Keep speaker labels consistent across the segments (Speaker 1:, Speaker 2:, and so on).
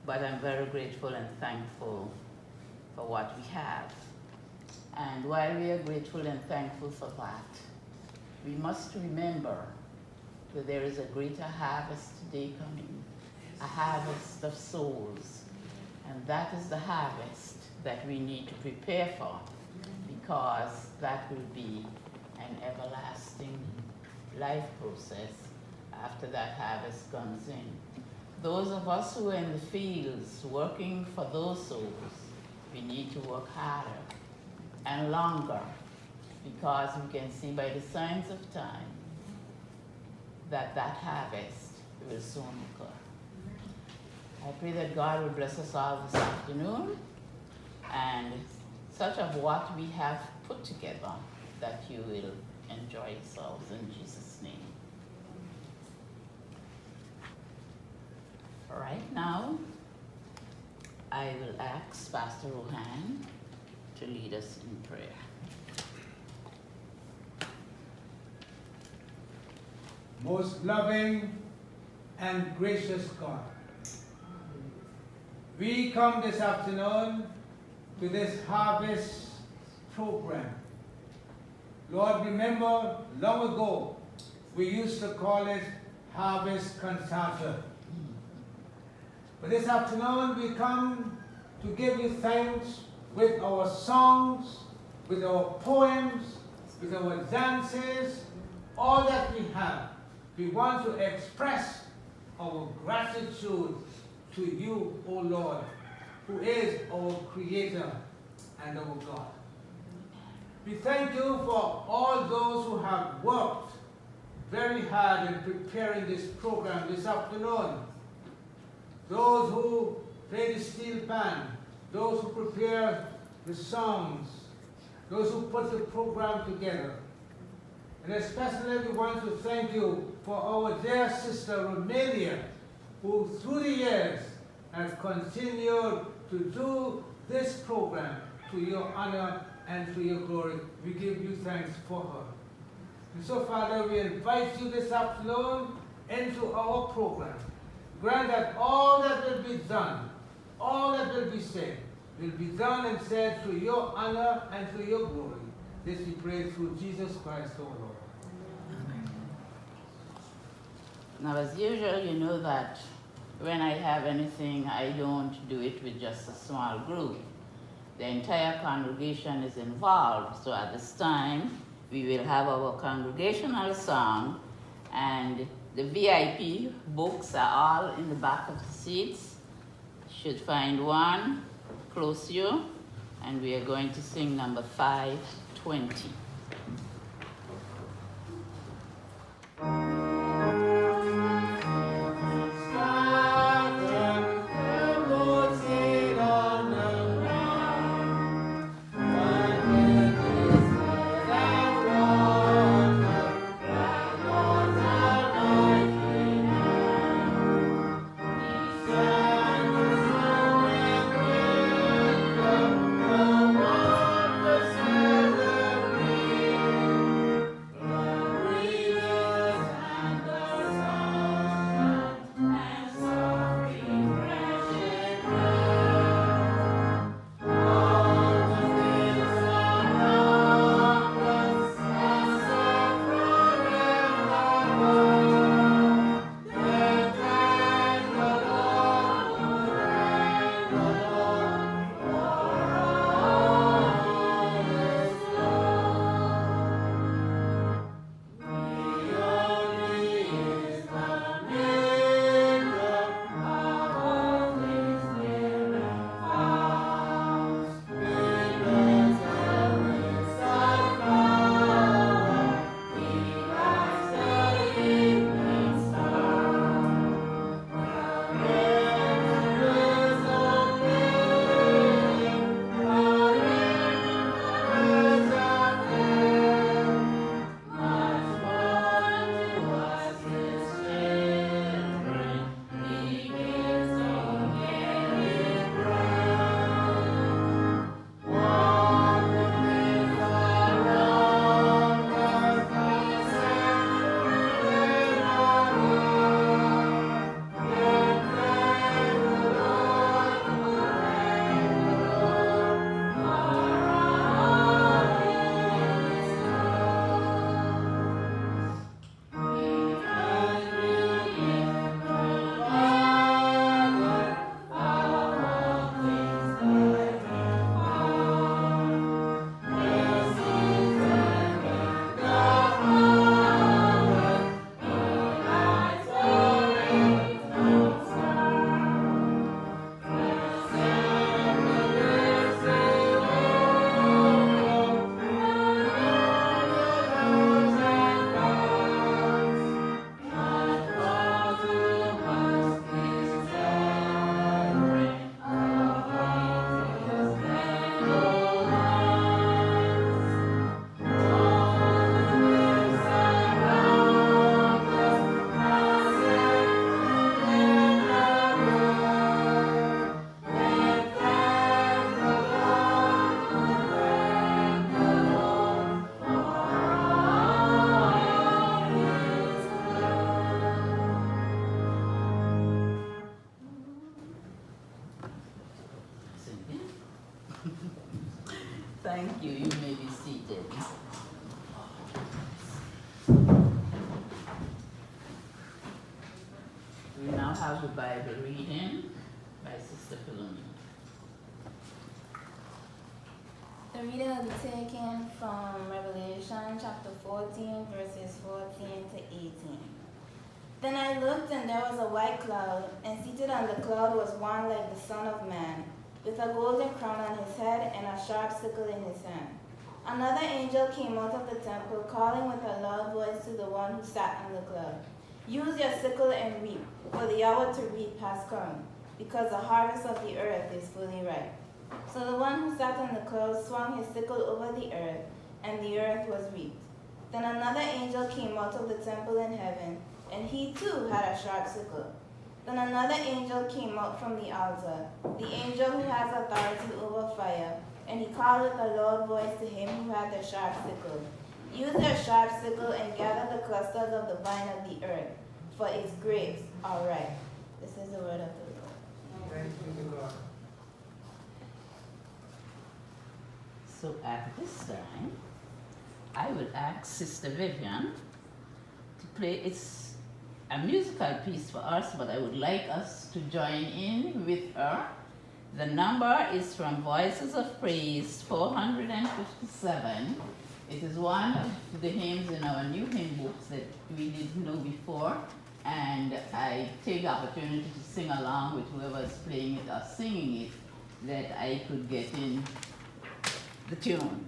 Speaker 1: but I'm very grateful and thankful for what we have. And while we are grateful and thankful for that, we must remember that there is a greater harvest today coming, a harvest of souls. And that is the harvest that we need to prepare for, because that will be an everlasting life process after that harvest comes in. Those of us who are in the fields working for those souls, we need to work harder and longer, because we can see by the signs of time that that harvest will soon occur. I pray that God will bless us all this afternoon, and such of what we have put together that you will enjoy yourselves in Jesus' name. Right now, I will ask Pastor Rohan to lead us in prayer.
Speaker 2: Most loving and gracious God, we come this afternoon to this harvest program. Lord, remember long ago we used to call it Harvest Cantata. But this afternoon we come to give you thanks with our songs, with our poems, with our dances, all that we have. We want to express our gratitude to you, O Lord, who is our Creator and our God. We thank you for all those who have worked very hard in preparing this program this afternoon. Those who play the steel band, those who prepare the songs, those who put the program together. And especially we want to thank you for our dear sister Romania, who through the years has continued to do this program to your honor and to your glory. We give you thanks for her. And so, Father, we invite you this afternoon into our program. Grant that all that will be done, all that will be said, will be done and said to your honor and to your glory. This we pray through Jesus Christ, our Lord.
Speaker 1: Amen. Now, as usual, you know that when I have anything, I don't do it with just a small group. The entire congregation is involved. So at this time, we will have our congregational song, and the VIP books are all in the back of the seats. You should find one close to you, and we are going to sing number 520. Thank you. You may be seated. We now have the Bible reading by Sister Philomena.
Speaker 3: The reading will be taken from Revelation chapter 14, verses 14 to 18. Then I looked, and there was a white cloud, and seated on the cloud was one like the Son of Man, with a golden crown on his head and a sharp sickle in his hand. Another angel came out of the temple, calling with a loud voice to the one who sat on the cloud, "Use your sickle and reap, for the hour to reap has come, because the harvest of the earth is fully ripe." So the one who sat on the cloud swung his sickle over the earth, and the earth was reaped. Then another angel came out of the temple in heaven, and he too had a sharp sickle. Then another angel came out from the altar, the angel who has authority over fire, and he called with a loud voice to him who had the sharp sickle, "Use your sharp sickle and gather the clusters of the vine of the earth, for its grapes are ripe." This is the word of the Lord.
Speaker 2: Thank you, Lord.
Speaker 1: So at this time, I will ask Sister Vivian to play. It's a musical piece for us, but I would like us to join in with her. The number is from Voices of Praise 457. It is one of the hymns in our new hymn books that we didn't know before, and I take the opportunity to sing along with whoever is playing it or singing it, that I could get in the tune.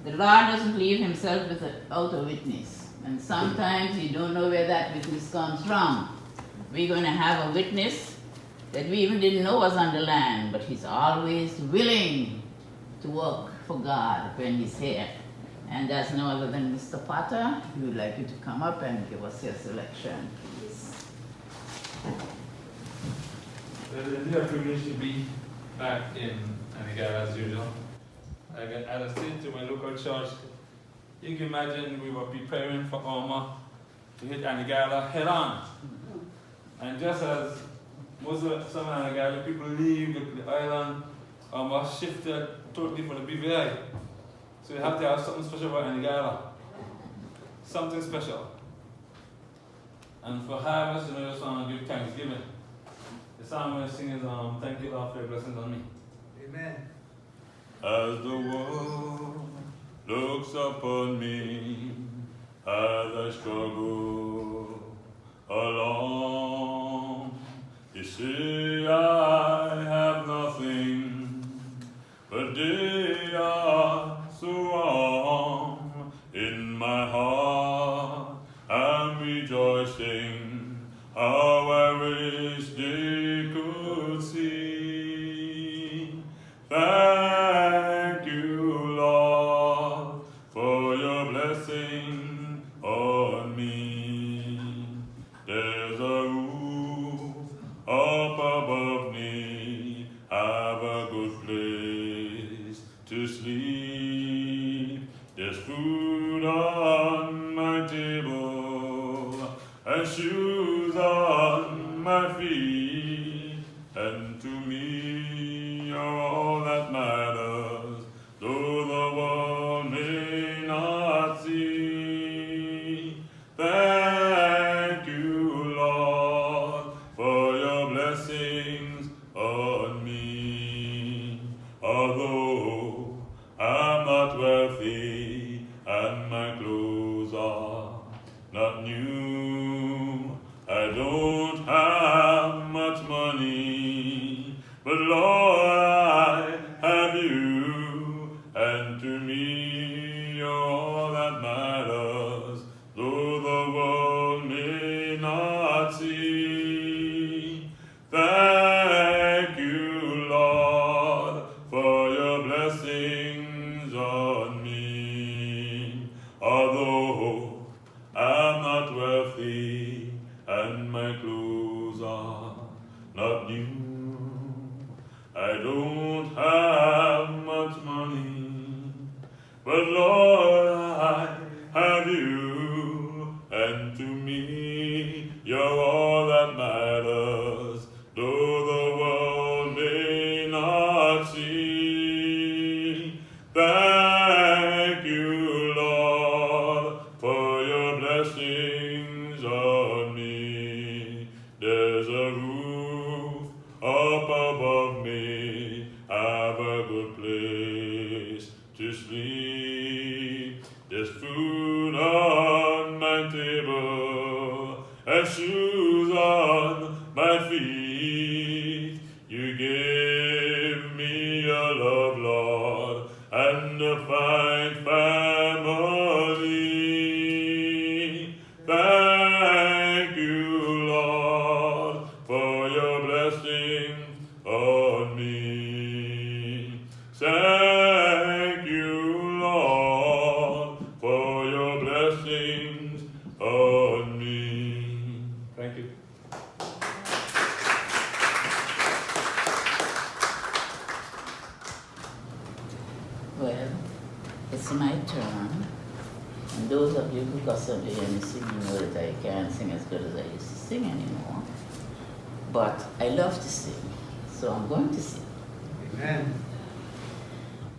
Speaker 1: The Lord doesn't leave himself without a witness. And sometimes you don't know where that witness comes from. We're going to have a witness that we even didn't know was on the land, but he's always willing to work for God when he's here. And that's no other than Mr. Potter. We would like you to come up and give us your selection, please.
Speaker 4: It's a privilege to be back in Anegada as usual. As I said to my local church, you can imagine we were preparing for Irma to hit Anegada head on. And just as most of some Anegada people leave the island, Irma shifted totally for the BVI. So you have to have something special about Anegada. something special. And for harvest, you just want to give thanksgiving. The song we're singing is Thank You, Lord, for your blessings on me.
Speaker 2: Amen.
Speaker 5: As the world looks upon me as I struggle along, you see I have nothing, but they are so warm. In my heart I'm rejoicing, how I wish they could see. Thank you, Lord, for your blessing on me. There's a roof up above me, have a good place to sleep. There's food on my table and shoes on my feet, and to me you're all that matters, though the world may not see. Thank you, Lord, for your blessings on me. Although I'm not wealthy and my clothes are not new, I don't have much money, but Lord, I have you, and to me you're all that matters, though the world may not see. Thank you, Lord, for your blessings on me. Although I'm not wealthy and my clothes are not new, I don't have much money, but Lord, I have you, and to me you're all that matters, though the world may not see. Thank you, Lord, for your blessings on me. There's a roof up above me, I've a good place to sleep. There's food on my table and shoes on my feet. You gave me your love, Lord, and a fine family. Thank you, Lord, for your blessings on me. Thank you, Lord, for your blessings on me.
Speaker 4: Thank you.
Speaker 1: Well, it's my turn. And those of you who constantly hear me singing know that I can't sing as good as I used to sing anymore. But I love to sing, so I'm going to sing.
Speaker 2: Amen.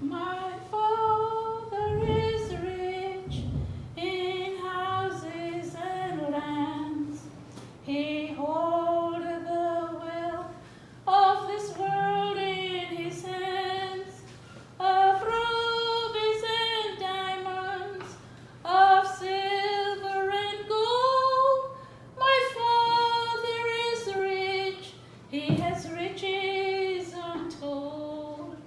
Speaker 1: My Father is rich in houses and lands. He holdeth the wealth of this world in his hands, of rubies and diamonds, of silver and gold. My Father is rich, he has riches untold.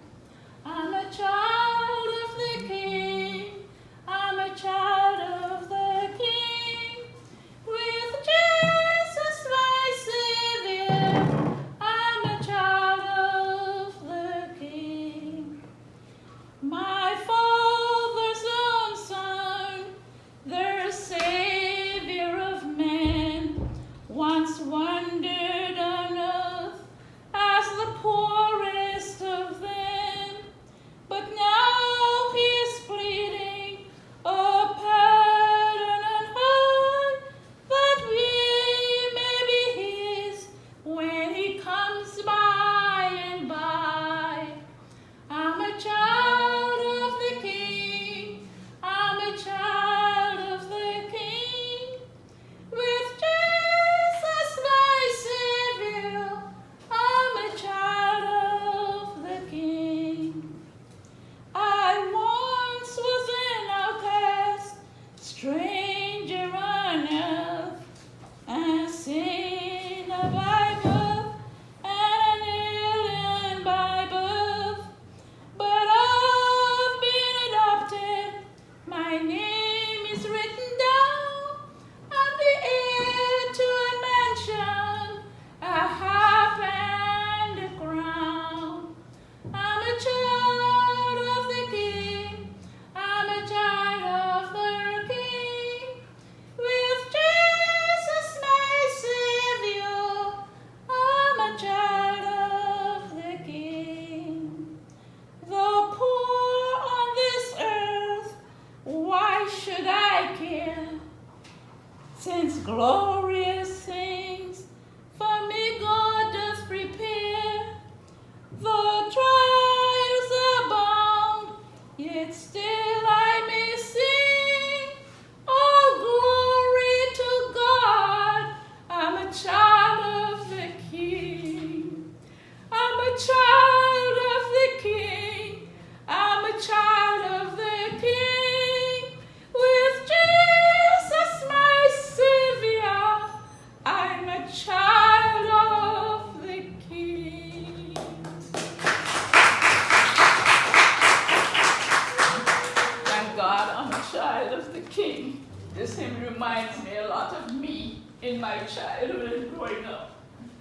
Speaker 1: This hymn reminds me a lot of me in my childhood and growing up.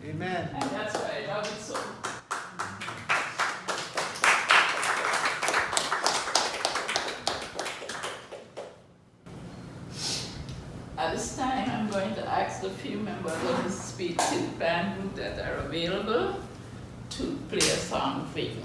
Speaker 2: Amen.
Speaker 1: And that's why I love it so. At this time, I'm going to ask the few members of the Speed City Band group that are available to play a song for you.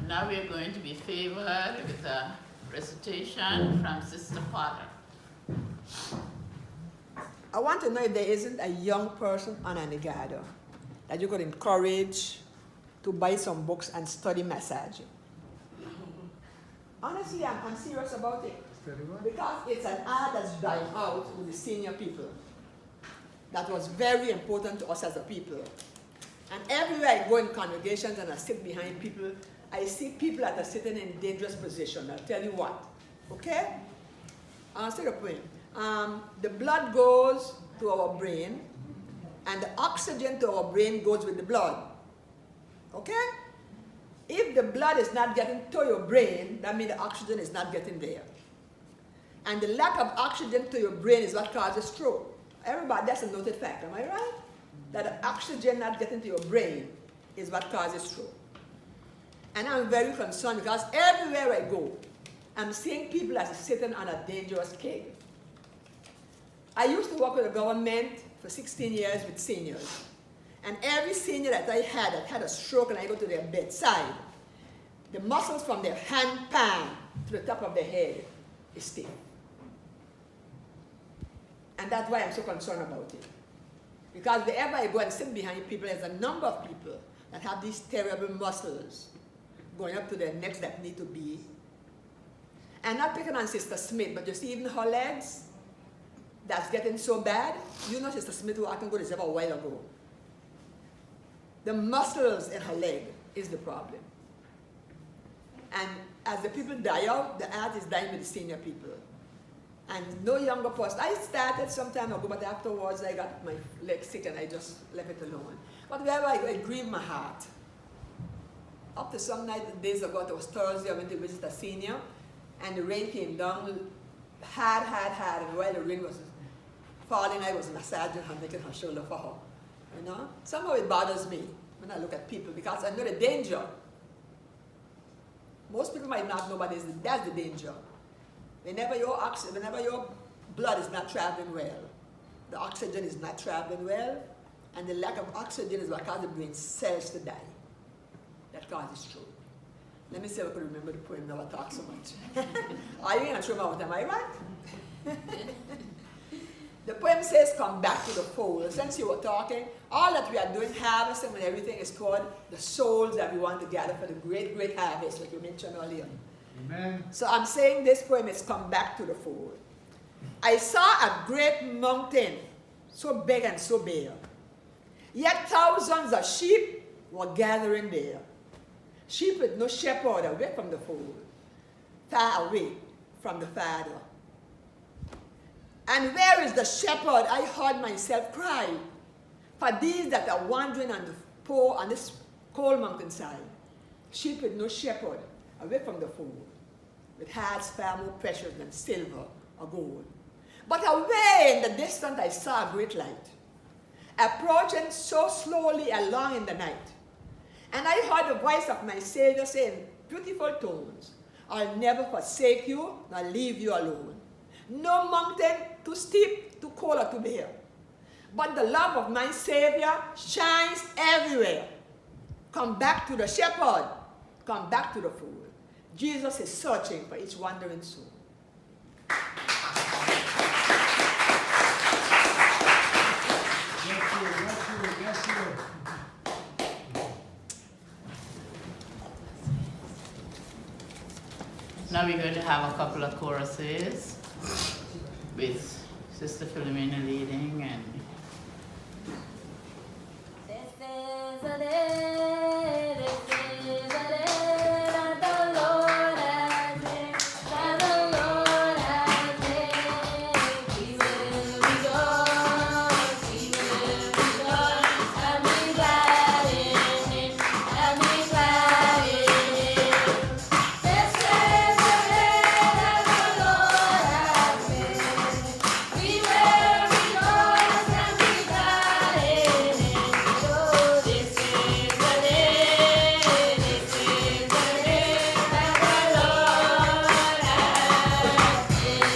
Speaker 1: Now we are going to be favored with a recitation from Sister Potter.
Speaker 6: I want to know if there isn't a young person on Anegada that you could encourage to buy some books and study massaging. Honestly, I'm serious about it. Because it's an art that's dying out with the senior people. That was very important to us as a people. And everywhere I go in congregations and I sit behind people, I see people that are sitting in dangerous position. I'll tell you what. Okay? I'll say the point. The blood goes to our brain, and the oxygen to our brain goes with the blood. Okay? If the blood is not getting to your brain, that means the oxygen is not getting there. And the lack of oxygen to your brain is what causes stroke. Everybody, that's a noted fact, am I right? That the oxygen not getting to your brain is what causes stroke. And I'm very concerned because everywhere I go, I'm seeing people that are sitting on a dangerous keg. I used to work with the government for 16 years with seniors. And every senior that had a stroke and I go to their bedside, the muscles from their hand pan to the top of their head is stiff. And that's why I'm so concerned about it. Because wherever I go and sit behind people, there's a number of people that have these terrible muscles going up to their necks that need to be. And not picking on Sister Smith, but you see even her legs, that's getting so bad. You know Sister Smith who I can go to a while ago. The muscles in her leg is the problem. And as the people die out, the art is dying with the senior people. And no younger person. I started some time ago, but afterwards I got my leg sick and I just left it alone. But wherever I go, it grieved my heart. Up to some night, days ago, it was Thursday, I went to visit a senior, and the rain came down hard, and while the rain was falling, I was massaging her, making her shoulder for her. You know? Somehow it bothers me when I look at people because I know the danger. Most people might not know, but that's the danger. Whenever your blood is not traveling well, the oxygen is not traveling well, and the lack of oxygen is what causes the brain cells to die. That causes stroke. Let me see if I can remember the poem now I talk so much. Are you going to show me out, am I right? The poem says, come back to the fold. Since you were talking, all that we are doing, harvesting and everything, is called the souls that we want to gather for the great, great harvest, like you mentioned earlier.
Speaker 2: Amen.
Speaker 6: So I'm saying this poem is come back to the fold. I saw a great mountain, so big and so bare. Yet thousands of sheep were gathering there. Sheep with no shepherd, away from the fold, far away from the Father. And where is the shepherd? I heard myself cry. For these that are wandering on the poor on this cold mountainside, sheep with no shepherd, away from the fold, with hearts far more precious than silver or gold. But away in the distance I saw a great light, approaching so slowly along in the night. And I heard the voice of my Savior saying in beautiful tones, I'll never forsake you, nor leave you alone. No mountain too steep, too cold, or too bare. But the love of my Savior shines everywhere. Come back to the shepherd. Come back to the fold. Jesus is searching for each wandering soul.
Speaker 2: Yes, you.
Speaker 1: Now we're going to have a couple of choruses with Sister Philomena leading, and
Speaker 3: This is a day, this is a day that the Lord has made, that the Lord has made. We will rejoice, and be glad in it, and be glad in it. This is the day that the Lord has made. We will rejoice and be glad in it. Oh, this is the day, this is the day that the Lord has made.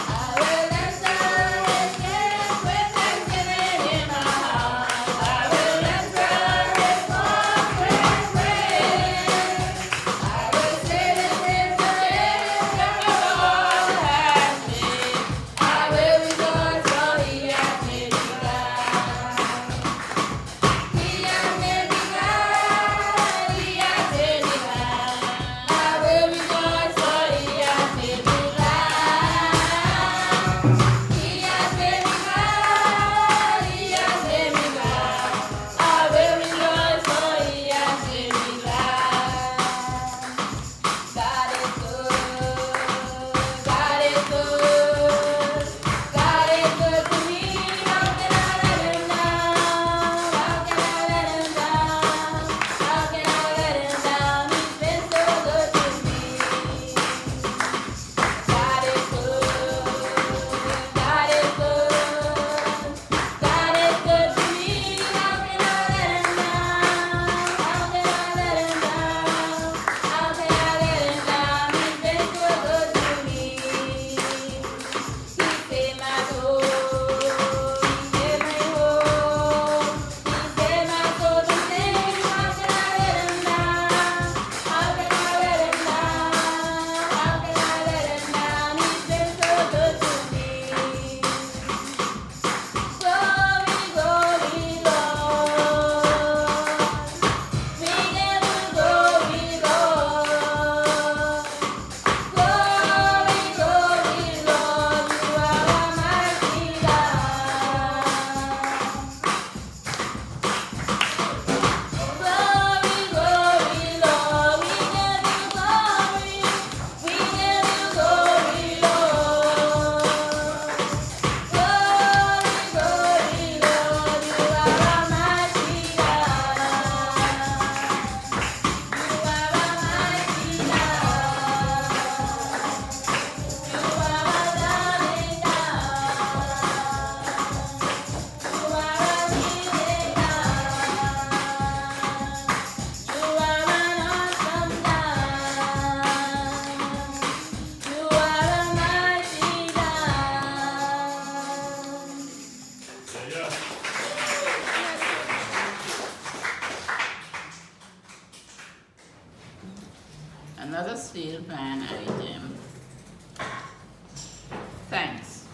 Speaker 3: I will enter His gates with thanksgiving in my heart. I will enter His courts with praise. I will say this is the day that the Lord has made. I will rejoice, for He has made me glad. He has made me glad. He has made me glad. I will rejoice, for He has made me glad. He has made me glad. He has made me glad. I will rejoice, for He has made me glad. God is good. God is good. God is good to me. How can I let Him down? How can I let Him down? How can I let Him down? He's been so good to me. God is good. God is good. God is good to me. How can I let Him down? How can I let Him down? How can I let Him down? He's been so good to me. He saved my soul. He saved my home. He saved my soul to sing. How can I let Him down? How can I let Him down? How can I let Him down? He's been so good to me. Glory, glory, Lord. We give you glory, Lord. Glory, glory, Lord. You are Almighty God. Glory, glory, Lord. We give you glory. We give you glory, Lord. Glory, glory, Lord. You are Almighty God. You are Almighty God. You are a loving God. You are a healing God. You are an awesome God. You are a mighty God.
Speaker 5: Yeah.
Speaker 1: another steel pan item. Thanks.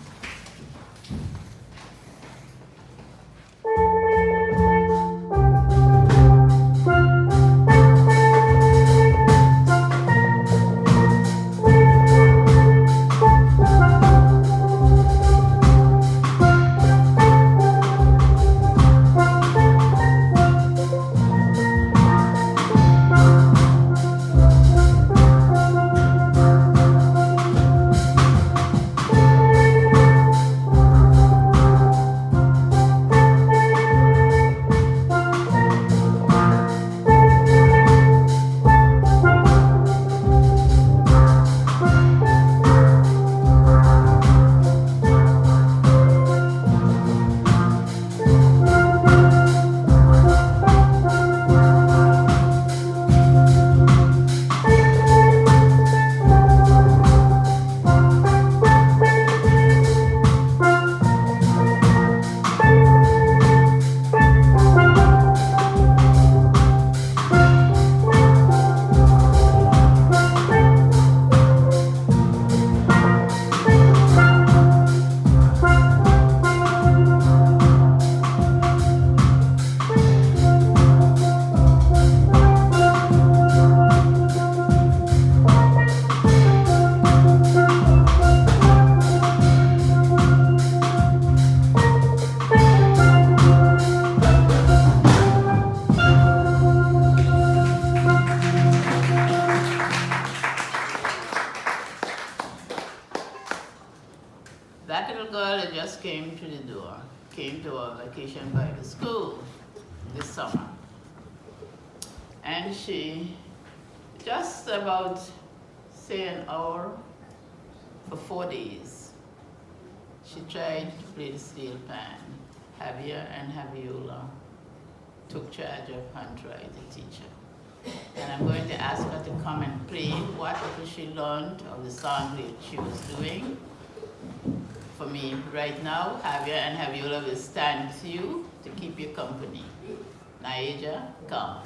Speaker 1: That little girl that just came to the door, came to our vacation Bible school this summer. And she, just about, say, an hour for 4 days, she tried to play the steel pan. Javier and Javiola took charge of her and tried to teach her. And I'm going to ask her to come and play what she learned of the song that she was doing for me. Right now, Javier and Javiola will stand with you to keep you company. Naija, come.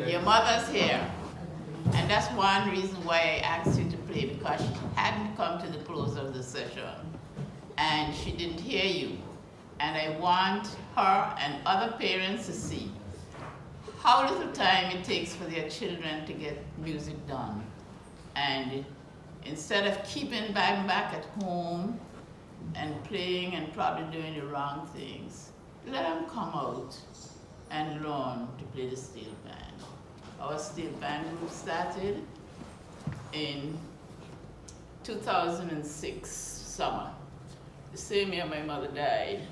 Speaker 1: Your mother's here. And that's one reason why I asked you to play, because she hadn't come to the close of the session and she didn't hear you. And I want her and other parents to see how little time it takes for their children to get music done. And instead of keeping them back at home and playing and probably doing the wrong things, let them come out and learn to play the steel band. Our steel band group started in 2006 summer, the same year my mother died.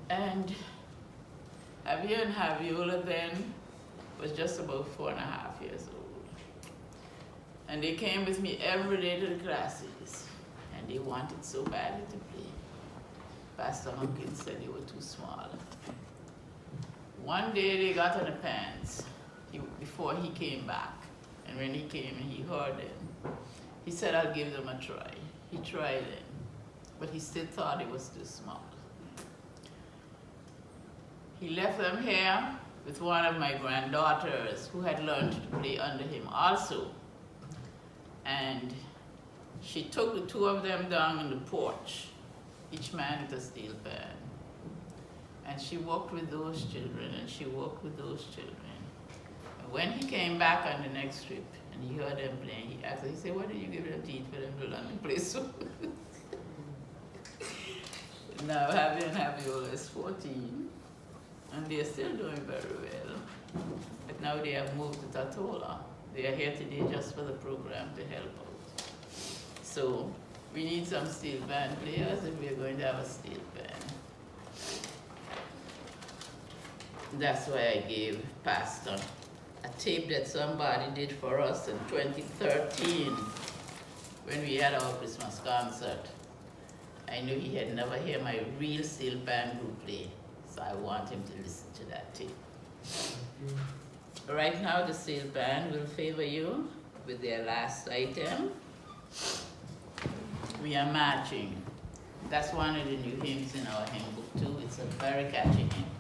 Speaker 1: And Javier and Javiola then was just about 4.5 years old. And they came with me every day to the classes, and they wanted so badly to play. Pastor Hunkins said they were too small. One day they got on the pants before he came back. And when he came and he heard them, he said, I'll give them a try. He tried it, but he still thought it was too small. He left them here with one of my granddaughters who had learned to play under him also. And she took the two of them down on the porch, each man with a steel pan. And she walked with those children, and she walked with those children. And when he came back on the next trip, and he heard them playing, he asked her, he said, what did you give them to eat for them to learn to play so? Now Javier and Javiola is 14, and they're still doing very well. But now they have moved to Tatola. They are here today just for the program to help out. So we need some steel band players if we're going to have a steel band. That's why I gave Pastor a tape that somebody did for us in 2013 when we had our Christmas concert. I knew he had never heard my real steel band group play, so I want him to listen to that tape. Right now, the steel band will favor you with their last item. We are marching. That's one of the new hymns in our hymn book too. It's a very catchy hymn.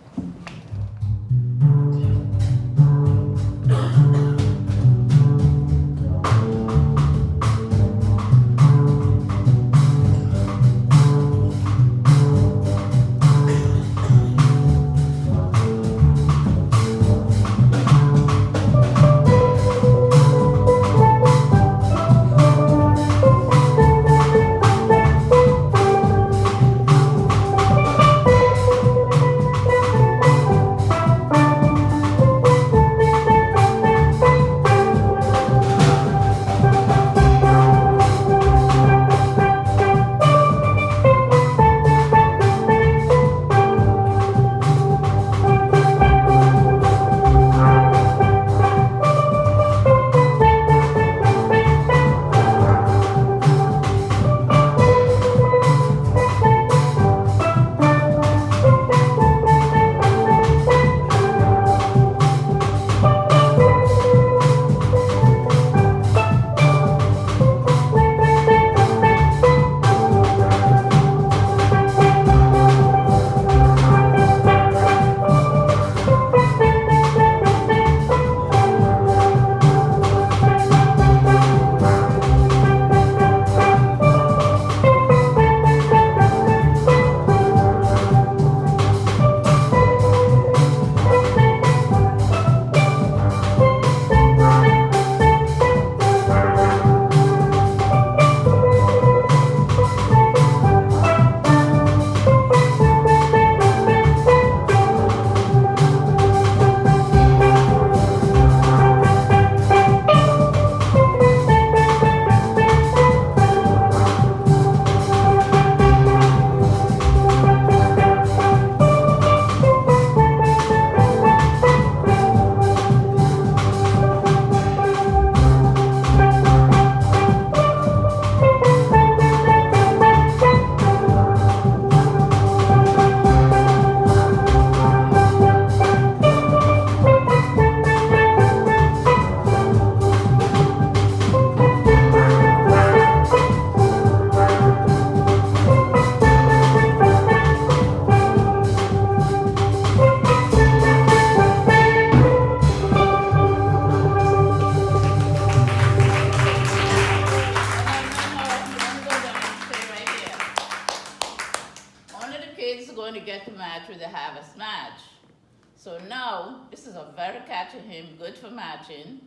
Speaker 1: So now, this is a very catchy hymn, good for marching.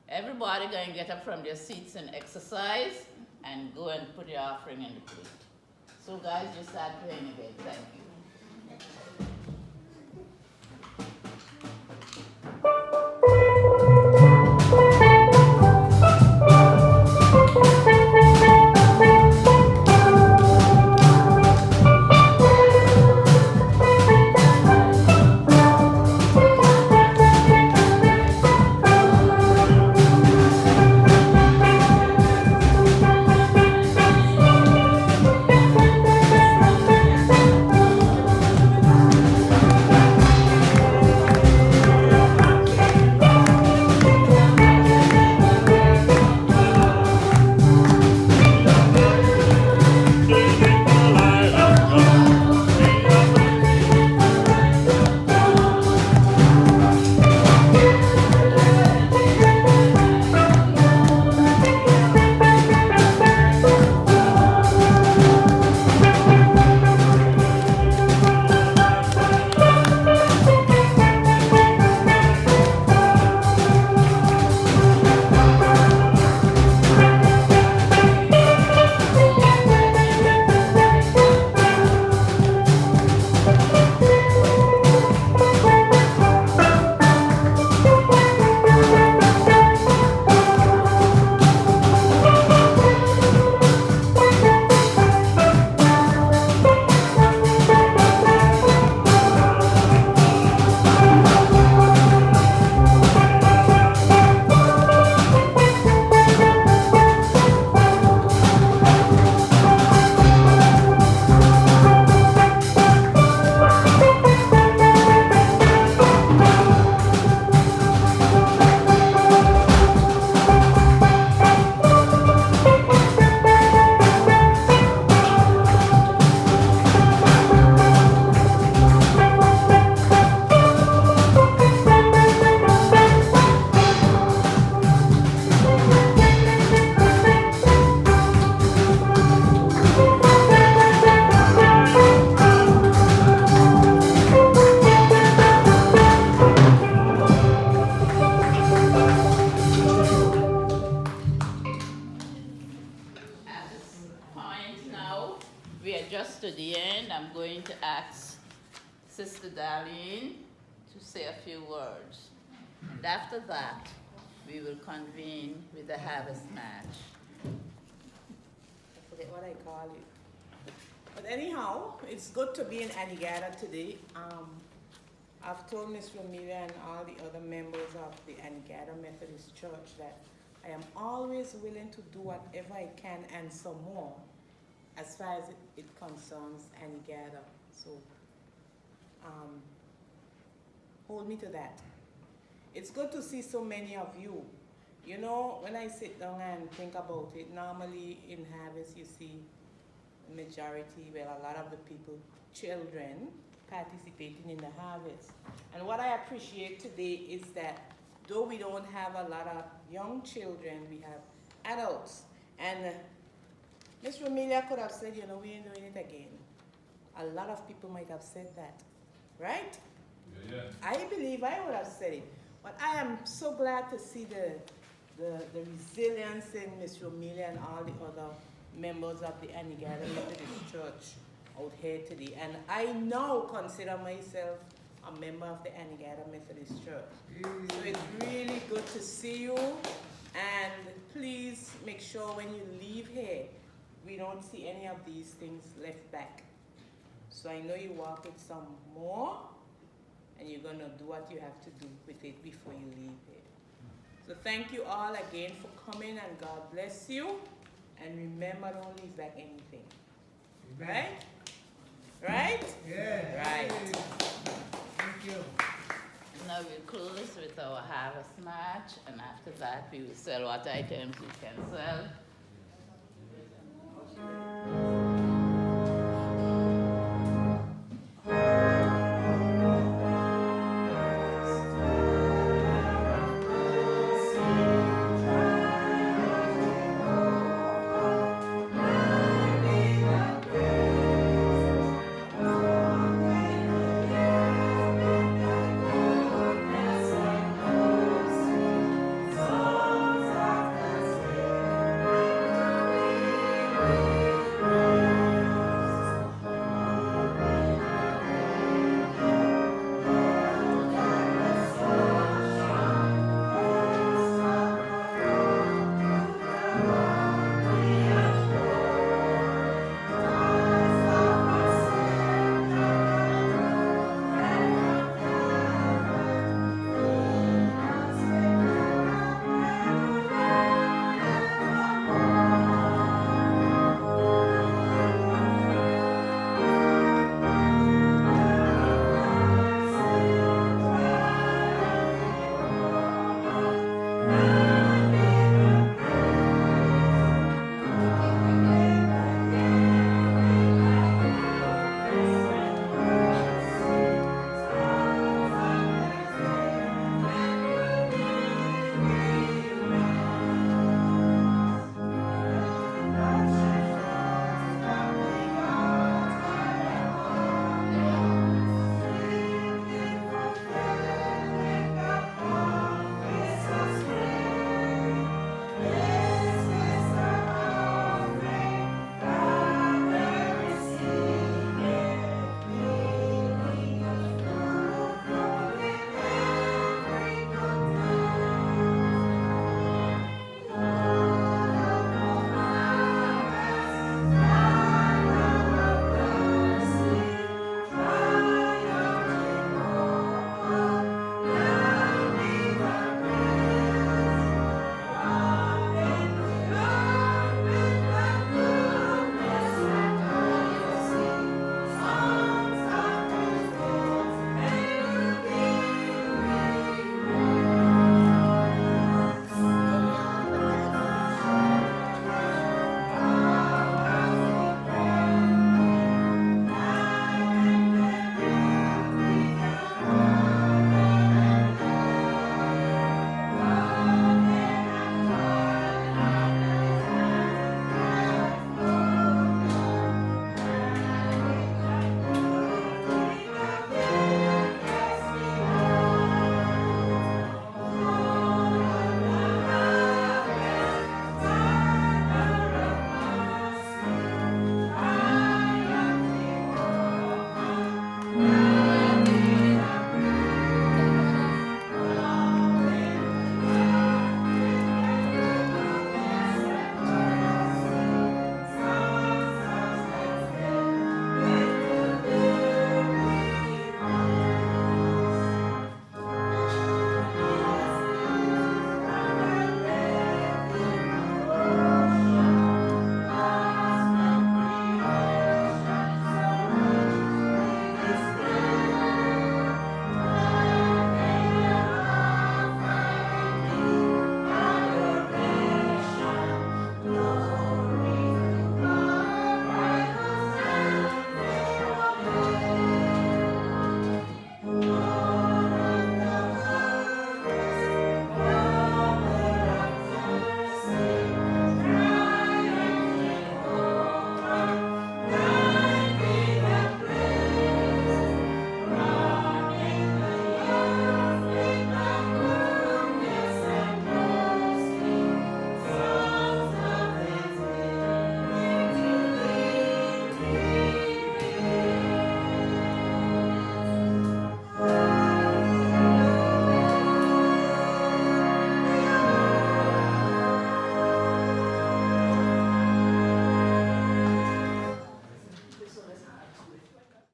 Speaker 1: Everybody going to get up from their seats and exercise and go and put your offering in the plate. So guys, just start playing again. Thank you. Sister Darlene to say a few words. And after that, we will convene with the harvest match.
Speaker 7: I forget what I call it. But anyhow, it's good to be in Anegada today. I've told Miss Romelia and all the other members of the Anegada Methodist Church that I am always willing to do whatever I can and some more as far as it concerns Anegada. So hold me to that. It's good to see so many of you. You know, when I sit down and think about it, normally in harvest you see the majority, well, a lot of the people, children, participating in the harvest. And what I appreciate today is that though we don't have a lot of young children, we have adults. And Miss Romelia could have said, you know, we ain't doing it again. A lot of people might have said that, right?
Speaker 4: Yeah.
Speaker 7: I believe I would have said it. But I am so glad to see the resilience in Miss Romelia and all the other members of the Anegada Methodist Church out here today. And I now consider myself a member of the Anegada Methodist Church. So it's really good to see you. And please make sure when you leave here, we don't see any of these things left back. So I know you walk with some more, and you're going to do what you have to do with it before you leave here. So thank you all again for coming, and God bless you. And remember, don't leave back anything.
Speaker 2: Amen.
Speaker 7: Right? Right?
Speaker 2: Yeah.
Speaker 7: Right.
Speaker 2: Thank you.
Speaker 1: Now we'll close with our harvest match, and after that we will sell what items we can sell.